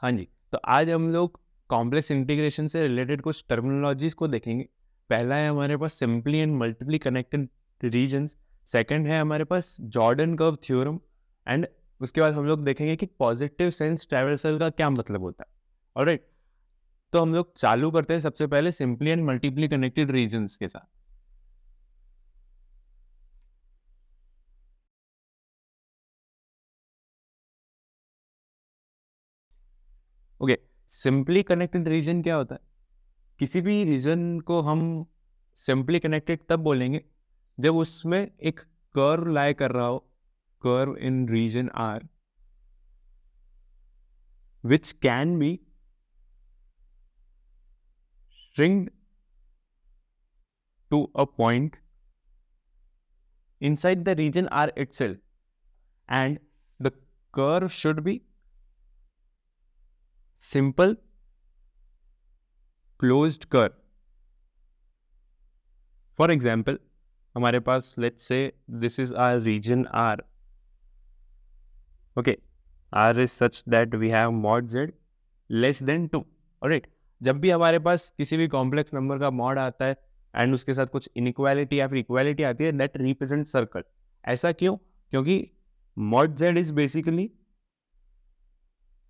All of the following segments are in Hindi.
हाँ जी, तो आज हम लोग कॉम्प्लेक्स इंटीग्रेशन से रिलेटेड कुछ टर्मिनोलॉजीज को देखेंगे। पहला है हमारे पास simply and multiply connected regions, second है हमारे पास जॉर्डन कर्व थ्योरम, एंड उसके बाद हम लोग देखेंगे कि पॉजिटिव सेंस ट्रैवर्सल का क्या मतलब होता है। ऑलराइट, तो हम लोग चालू करते हैं सबसे पहले simply and multiply connected regions के साथ। ओके, सिंपली कनेक्टेड रीजन क्या होता है? किसी भी रीजन को हम सिंपली कनेक्टेड तब बोलेंगे जब उसमें एक कर्व लाई कर रहा हो, curve in region are which can be shrinked to a point inside the region R itself, and the curve should be simple closed curve. For example, हमारे पास let's say this is our region R. Okay, R is such that we have mod Z less than 2. Alright, जब भी हमारे पास किसी भी कॉम्प्लेक्स नंबर का मॉड आता है एंड उसके साथ कुछ इनइक्वालिटी या फिर इक्वालिटी आती है, दैट रिप्रेजेंट सर्कल। ऐसा क्यों? क्योंकि mod Z is basically,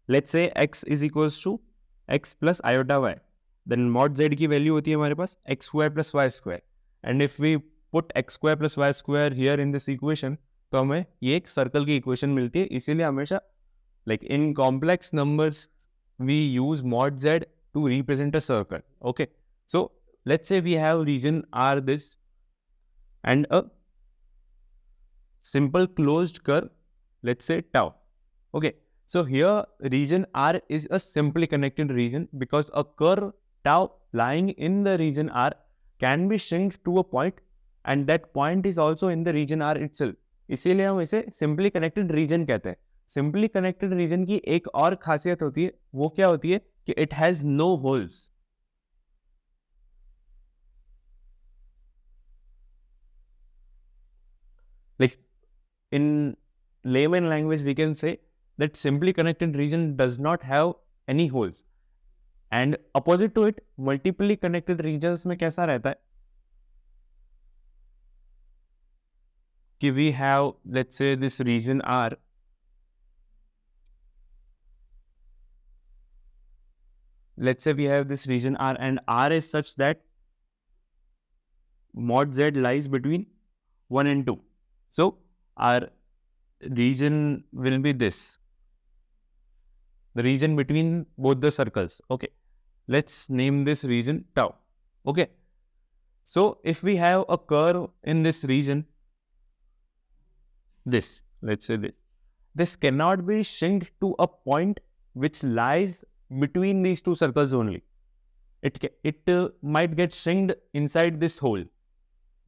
let's say x is equals to x plus iota y, then mod Z की वैल्यू होती है हमारे पास x square plus y square, and if we put x square plus y square here in this equation, तो हमें ये एक सर्कल की इक्वेशन मिलती है। इसीलिए हमेशा like in complex numbers we use mod Z to represent a circle. Okay, so let's say we have region R this and a simple closed curve, let's say tau. Okay, so here region R is a simply connected region because a curve tau lying in the region R can be shrunk to a point, and that point is also in the region R itself. इसीलिए हम इसे simply connected region कहते हैं। simply connected region की एक और खासियत होती है, वो क्या होती है कि it has no holes. Like in layman language we can say that simply connected region does not have any holes, and opposite to it multiply connected regions में कैसा रहता है कि we have let's say this region R, let's say we have this region R and R is such that mod Z lies between 1 and 2. So our region will be this, the region between both the circles. Okay, let's name this region tau. Okay, so if we have a curve in this region, this, let's say this cannot be shrunk to a point which lies between these two circles only. It might get shrunk inside this hole.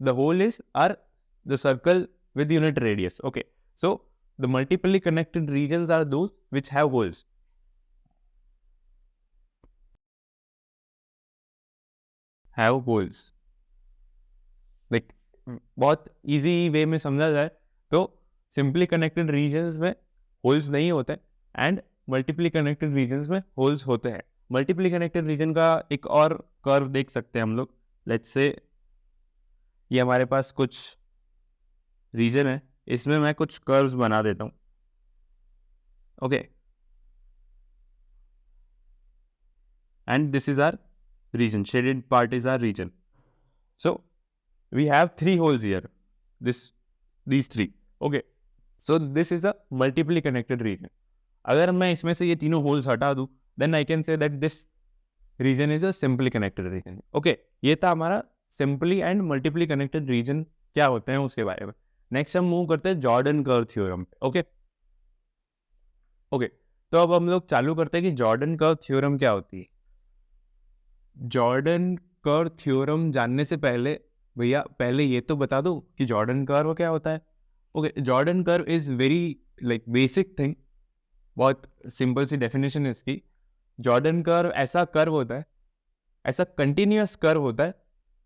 The hole is the circle with unit radius. Okay, so the multiply connected regions are those which have holes. Have holes. Like बहुत easy way में समझा जाए तो simply connected regions में holes नहीं होते and multiply connected regions में holes होते हैं। multiply connected region का एक और curve देख सकते हैं हम लोग। Let's say ये हमारे पास कुछ रीजन है, इसमें मैं कुछ कर्व्स बना देता हूँ। Okay, and this is our region, shaded part is our region. So we have 3 holes here, these 3. Okay, so this is a multiply connected region. अगर मैं इसमें से ये तीनों होल्स हटा दूं, then I can say that this region is a simply connected region. Okay, ये था हमारा simply and multiply connected region क्या होते हैं उसके बारे में। नेक्स्ट हम मूव करते हैं जॉर्डन कर्व थ्योरम पे। ओके ओके, तो अब हम लोग चालू करते हैं कि जॉर्डन कर्व थ्योरम क्या होती है। जॉर्डन कर्व थ्योरम जानने से पहले भैया पहले ये तो बता दो कि जॉर्डन कर्व क्या होता है। Okay, Jordan curve is very like basic thing, बहुत सिंपल सी डेफिनेशन है इसकी। जॉर्डन कर्व ऐसा कर्व होता है, ऐसा कंटिन्यूअस कर्व होता है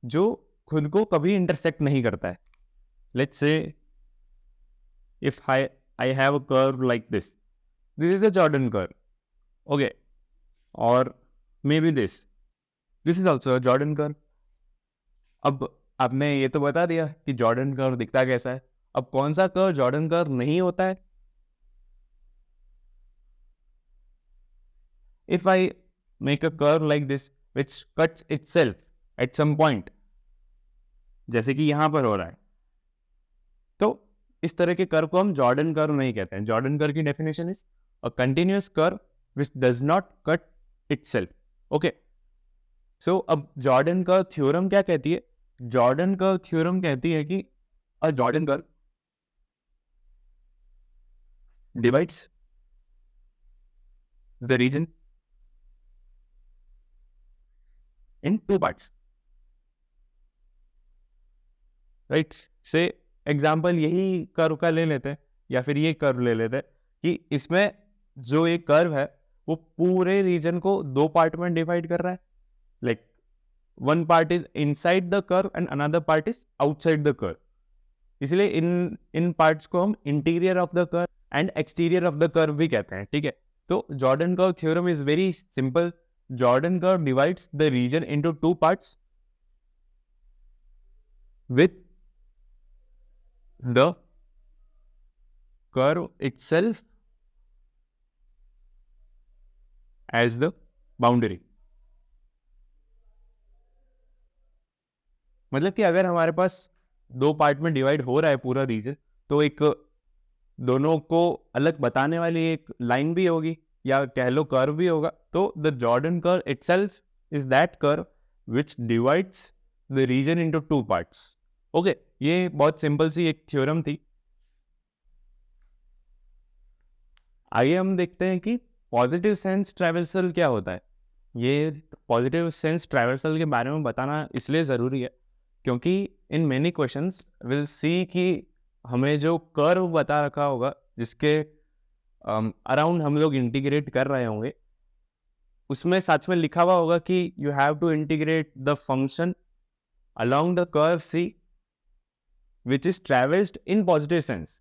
जो खुद को कभी इंटरसेक्ट नहीं करता है। Let's say if I have a curve like this is a Jordan curve. Okay, और may be this is also Jordan curve. अब आपने ये तो बता दिया कि जॉर्डन कर्व दिखता कैसा है। अब कौन सा कर्व जॉर्डन कर्व नहीं होता है? If I make a curve like this which cuts itself at some point, जैसे कि यहां पर हो रहा है, तो इस तरह के कर्व को हम जॉर्डन कर्व नहीं कहते हैं। जॉर्डन कर्व की definition is a continuous curve which does not cut itself. Okay, so अब जॉर्डन कर्व थ्योरम क्या कहती है? जॉर्डन कर्व थ्योरम कहती है कि a Jordan curve divides the region in two parts, right? Say example यही कर्व का ले लेते हैं, या फिर ये कर्व ले लेते हैं कि इसमें जो एक कर्व है वो पूरे रीजन को दो पार्ट में डिवाइड कर रहा है। Like one part is inside the curve and another part is outside the curve. इसलिए इन पार्ट्स को हम interior of the curve and exterior of the curve भी कहते हैं, ठीक है? तो Jordan curve theorem is very simple. Jordan curve divides the region into two parts with the curve itself as the boundary। मतलब कि अगर हमारे पास दो पार्ट में डिवाइड हो रहा है पूरा रीजन, तो एक दोनों को अलग बताने वाली एक लाइन भी होगी, या कह लो कर्व भी होगा। तो the Jordan curve itself is that curve which divides the region into two parts. Okay, ये बहुत सिंपल सी एक थ्योरम थी। आइए हम देखते हैं कि पॉजिटिव सेंस ट्रैवर्सल क्या होता है। ये पॉजिटिव सेंस ट्रैवर्सल के बारे में बताना इसलिए ज़रूरी है क्योंकि in many questions will see कि हमें जो कर्व बता रखा होगा जिसके अराउंड हम लोग इंटीग्रेट कर रहे होंगे, उसमें साथ में लिखा हुआ होगा कि you have to integrate the function along the curve C which is traversed in positive sense.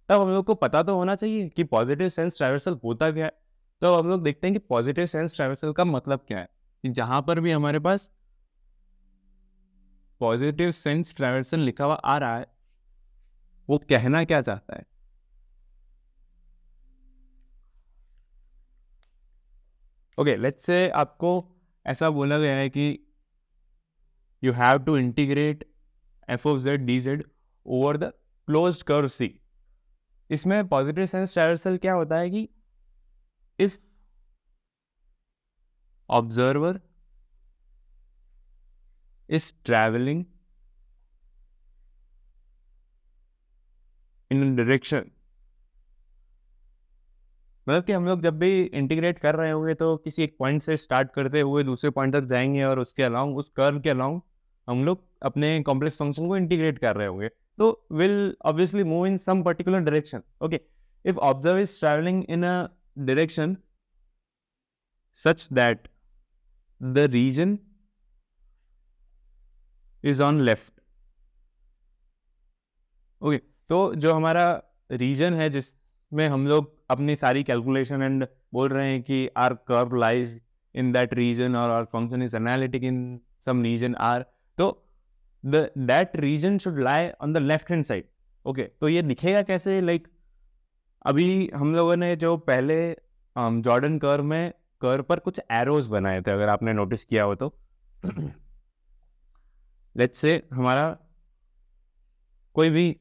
तब हम लोग को पता तो होना चाहिए कि पॉजिटिव सेंस ट्रैवर्सल होता क्या है। तो हम लोग देखते हैं कि पॉजिटिव सेंस ट्रैवर्सल का मतलब क्या है, कि जहां पर भी हमारे पास पॉजिटिव सेंस ट्रैवर्सल लिखा हुआ आ रहा है वो कहना क्या चाहता है। ओके, लेट्स से आपको ऐसा बोला गया है कि you have to integrate F of Z D Z over the closed curve C. इसमें पॉजिटिव सेंस ट्रैवर्सल क्या होता है कि if observer is travelling in direction, मतलब कि हम लोग जब भी इंटीग्रेट कर रहे होंगे तो किसी एक पॉइंट से स्टार्ट करते हुए दूसरे पॉइंट तक जाएंगे और उसके अलाउंग उस कर्व के अलाउंग हम लोग अपने कॉम्प्लेक्स फंक्शन को इंटीग्रेट कर रहे होंगे, तो will obviously move in some particular direction. Okay, if observer is travelling in a direction such that the region is on left। ओके, तो जो हमारा रीजन है जिसमें हम लोग अपनी सारी कैलकुलेशन एंड बोल रहे हैं कि our curve lies in that region और our function is analytic in some region R, तो that region should lie on the left hand side. Okay, तो ये दिखेगा कैसे? लाइक अभी हम लोगों ने जो पहले जॉर्डन कर्व में कर्व पर कुछ एरोज बनाए थे, अगर आपने नोटिस किया हो तो लेट्स से हमारा कोई भी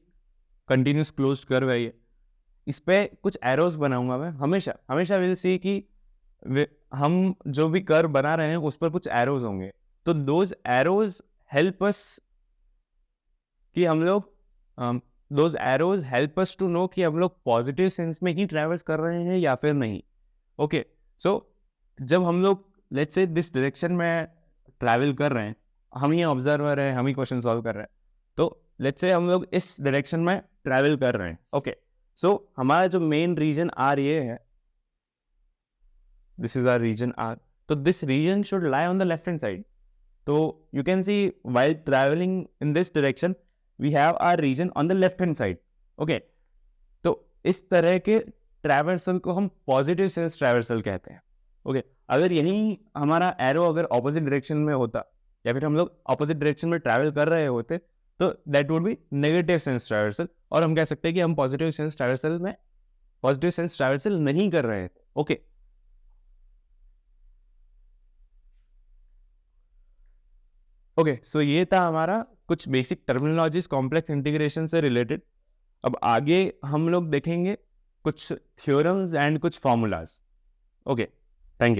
कंटिन्यूस क्लोज्ड कर्व है, ये इस पे कुछ एरोज बनाऊंगा मैं। हमेशा हमेशा विल सी कि हम जो भी कर्व बना रहे हैं उस पर कुछ एरोज होंगे, तो दोज एरोज हेल्प अस कि हम लोग those arrows help us to know कि हम लोग पॉजिटिव सेंस में ही ट्रैवल्स कर रहे हैं या फिर नहीं। ओके, सो जब हम लोग लेट्स से दिस डायरेक्शन में ट्रैवल कर रहे हैं, हम ही ऑब्जर्वर हैं, हम ही क्वेश्चन सॉल्व कर रहे हैं, तो लेट्स से हम लोग इस डायरेक्शन में ट्रैवल कर रहे हैं। ओके, सो हमारा जो मेन रीजन आर ये है, this is our region R, तो this region should lie on the left hand side. तो you can see while travelling in this direction we have our region on the left hand side. Okay, तो इस तरह के ट्रैवर्सल को हम पॉजिटिव सेंस ट्रैवर्सल कहते हैं। ओके, अगर यही हमारा एरो अगर ऑपोजिट डायरेक्शन में होता या फिर हम लोग ऑपोजिट डायरेक्शन में ट्रैवल कर रहे होते तो that would be negative sense traversal, और हम कह सकते हैं कि हम पॉजिटिव सेंस ट्रैवर्सल नहीं कर रहे थे। ओके, ओके, सो ये था हमारा कुछ बेसिक टर्मिनोलॉजीज कॉम्प्लेक्स इंटीग्रेशन से रिलेटेड। अब आगे हम लोग देखेंगे कुछ थ्योरम्स एंड कुछ फॉर्मूलाज। Okay, thank you.